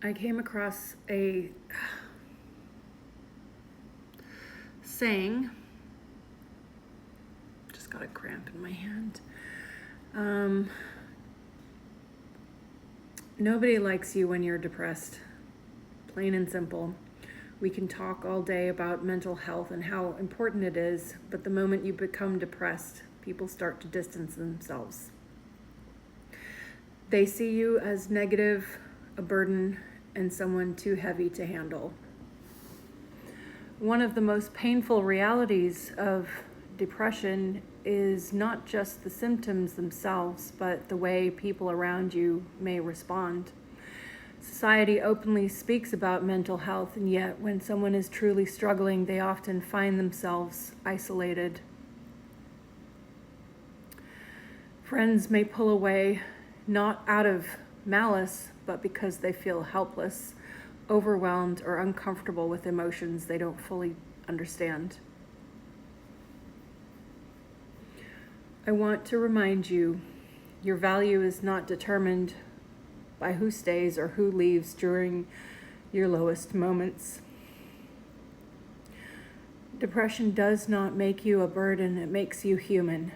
I came across a saying, just got a cramp in my hand. Nobody likes you when you're depressed, plain and simple. We can talk all day about mental health and how important it is, but the moment you become depressed, people start to distance themselves. They see you as negative, a burden, and someone too heavy to handle. One of the most painful realities of depression is not just the symptoms themselves, but the way people around you may respond. Society openly speaks about mental health, and yet when someone is truly struggling, they often find themselves isolated. Friends may pull away, not out of malice, but because they feel helpless, overwhelmed, or uncomfortable with emotions they don't fully understand. I want to remind you, your value is not determined by who stays or who leaves during your lowest moments. Depression does not make you a burden, it makes you human.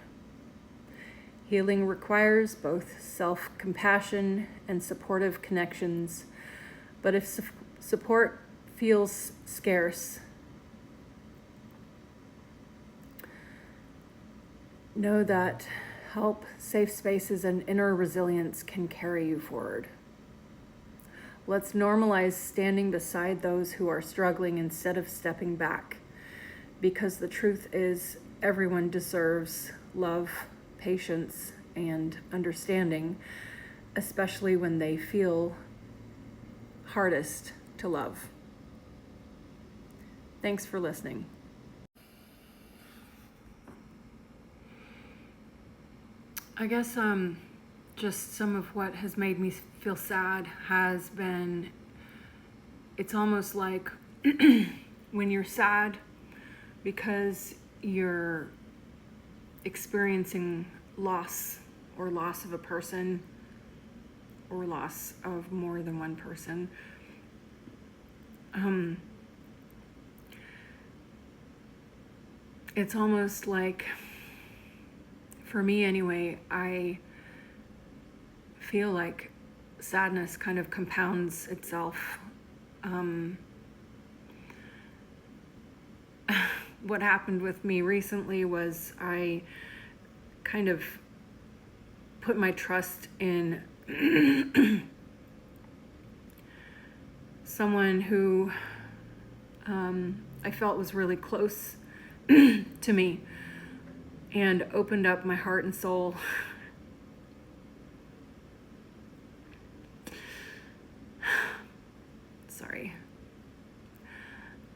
Healing requires both self-compassion and supportive connections, but if support feels scarce, know that help, safe spaces, and inner resilience can carry you forward. Let's normalize standing beside those who are struggling instead of stepping back, because the truth is everyone deserves love, patience, and understanding, especially when they feel hardest to love. Thanks for listening. I guess just some of what has made me feel sad has been, it's almost like when you're sad because you're experiencing loss of a person or loss of more than one person. It's almost like, for me anyway, I feel like sadness kind of compounds itself. What happened with me recently was I kind of put my trust in someone who I felt was really close to me, and opened up my heart and soul. Sorry.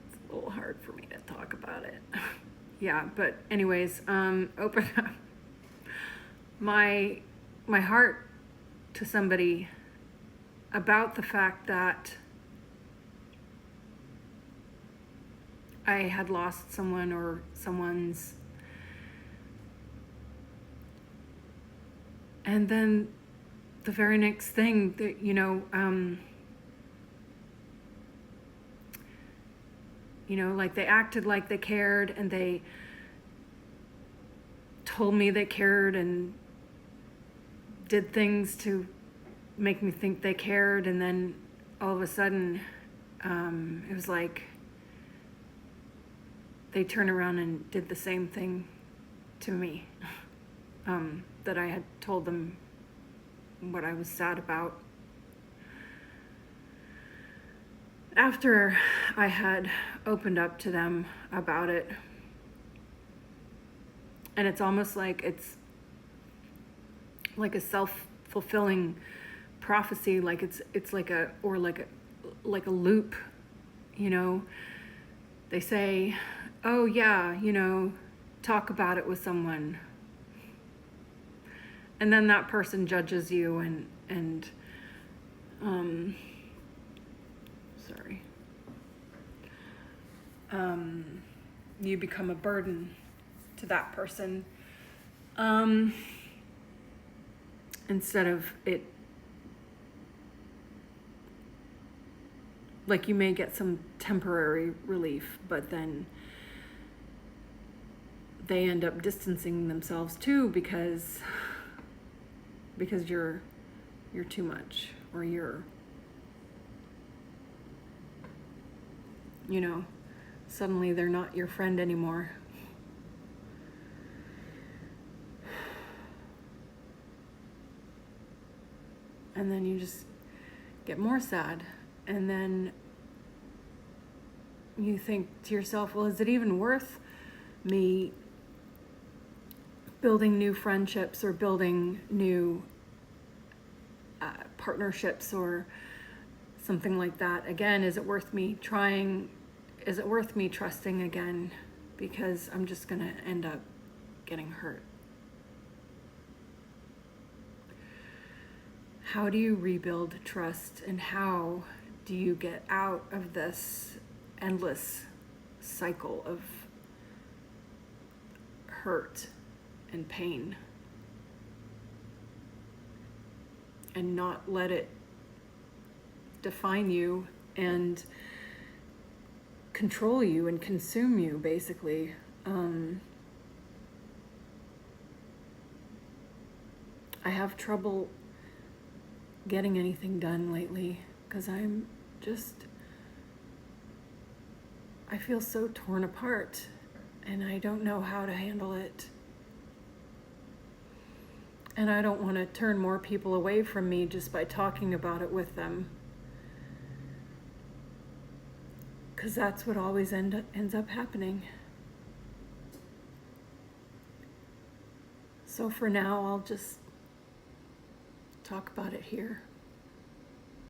It's a little hard for me to talk about it. Yeah, but anyways, open up my heart to somebody about the fact that I had lost someone or someone's. And then the very next thing that, like they acted like they cared, and they told me they cared and did things to make me think they cared. And then all of a sudden, it was like they turned around and did the same thing to me. That I had told them what I was sad about. After I had opened up to them about it, and it's almost like it's like a self-fulfilling prophecy, like it's like a loop, They say, oh yeah, talk about it with someone. And then that person judges you and you become a burden to that person, instead of it like you may get some temporary relief, but then they end up distancing themselves too because you're too much, or suddenly they're not your friend anymore. And then you just get more sad, and then you think to yourself, well, is it even worth me building new friendships or building new partnerships or something like that again? Is it worth me trying? Is it worth me trusting again? Because I'm just gonna end up getting hurt. How do you rebuild trust, and how do you get out of this endless cycle of hurt and pain, and not let it define you and control you and consume you, basically? I have trouble getting anything done lately because I feel so torn apart, and I don't know how to handle it. And I don't want to turn more people away from me just by talking about it with them, because that's what always ends up happening. So for now, I'll just talk about it here.